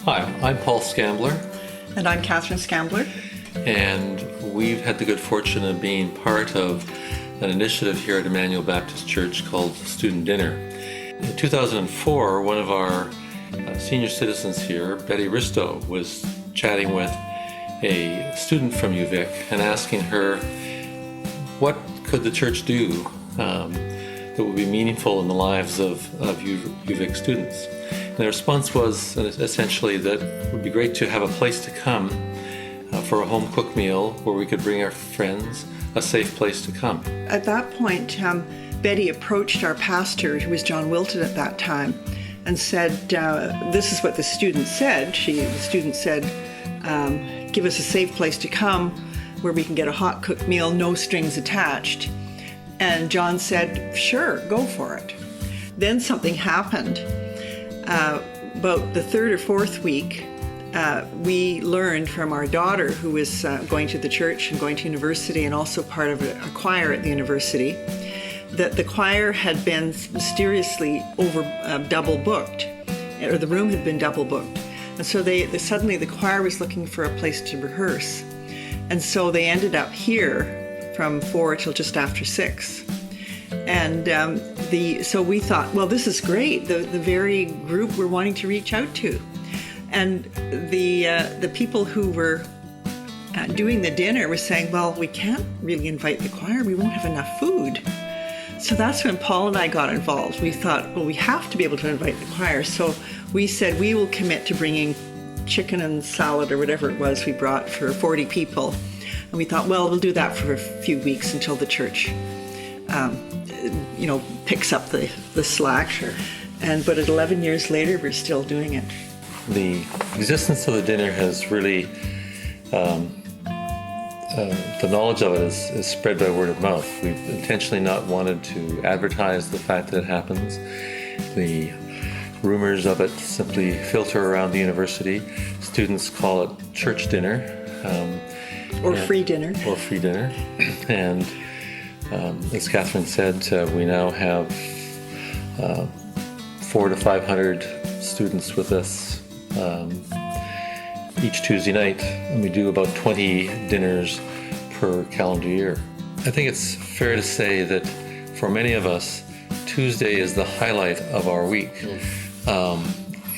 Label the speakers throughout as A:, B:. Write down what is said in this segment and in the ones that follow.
A: Hi, I'm Paul Scambler,
B: And I'm Catherine Scambler.
A: and we've had the good fortune of being part of an initiative here at Emmanuel Baptist Church called Student Dinner. In 2004, one of our senior citizens here, Betty Risto, was chatting with a student from UVic and asking her what could the church do that would be meaningful in the lives of UVic students. And the response was essentially that it would be great to have a place to come for a home-cooked meal where we could bring our friends, a safe place to come.
B: At that point, Betty approached our pastor, who was John Wilton at that time, and said, this is what the student said. The student said, give us a safe place to come where we can get a hot cooked meal, no strings attached. And John said, sure, go for it. Then something happened. About the third or fourth week, we learned from our daughter, who was going to the church and going to university and also part of a choir at the university, that the choir had been mysteriously double booked, or the room had been double booked. And so suddenly the choir was looking for a place to rehearse. And so they ended up here from 4 till just after 6. And so we thought, well, this is great, the very group we're wanting to reach out to. And the people who were doing the dinner were saying, well, we can't really invite the choir, we won't have enough food. So that's when Paul and I got involved. We thought, well, we have to be able to invite the choir. So we said we will commit to bringing chicken and salad or whatever it was we brought for 40 people. And we thought, well, we'll do that for a few weeks until the church picks up the slack. Sure. But 11 years later, we're still doing it.
A: The existence of the dinner has really, the knowledge of it is spread by word of mouth. We've intentionally not wanted to advertise the fact that it happens. The rumors of it simply filter around the university. Students call it church dinner.
B: Or free dinner.
A: And as Catherine said, we now have 400 to 500 students with us each Tuesday night, and we do about 20 dinners per calendar year. I think it's fair to say that for many of us, Tuesday is the highlight of our week.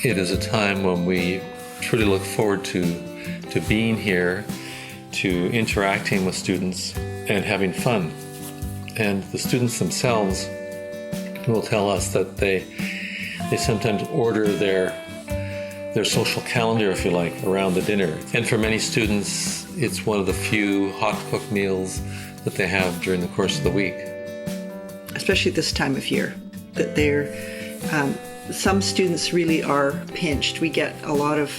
A: It is a time when we truly look forward to being here, to interacting with students and having fun. And the students themselves will tell us that they sometimes order their social calendar, if you like, around the dinner. And for many students, it's one of the few hot cooked meals that they have during the course of the week.
B: Especially this time of year, that some students really are pinched. We get a lot of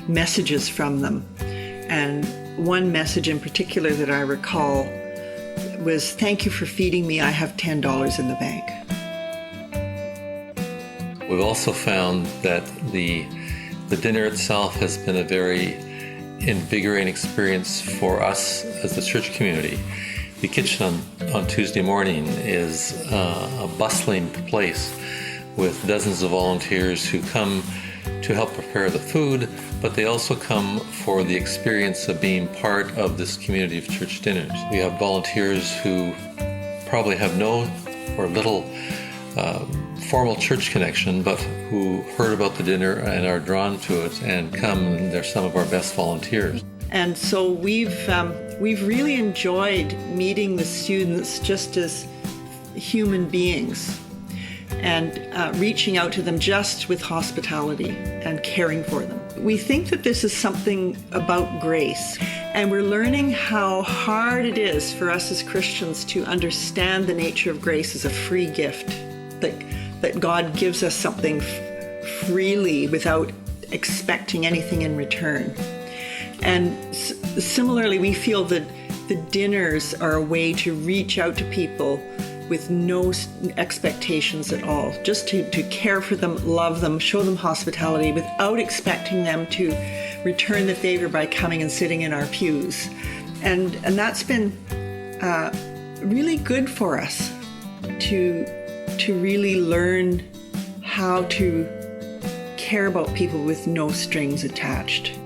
B: messages from them. And one message in particular that I recall was, thank you for feeding me, I have $10 in the bank.
A: We've also found that the dinner itself has been a very invigorating experience for us as the church community. The kitchen on Tuesday morning is a bustling place with dozens of volunteers who come to help prepare the food, but they also come for the experience of being part of this community of church dinners. We have volunteers who probably have no or little formal church connection, but who heard about the dinner and are drawn to it and come, and they're some of our best volunteers.
B: And so we've really enjoyed meeting the students just as human beings and reaching out to them just with hospitality and caring for them. We think that this is something about grace, and we're learning how hard it is for us as Christians to understand the nature of grace as a free gift, that God gives us something freely without expecting anything in return. And similarly, we feel that the dinners are a way to reach out to people with no expectations at all, just to care for them, love them, show them hospitality without expecting them to return the favor by coming and sitting in our pews. And that's been really good for us to really learn how to care about people with no strings attached.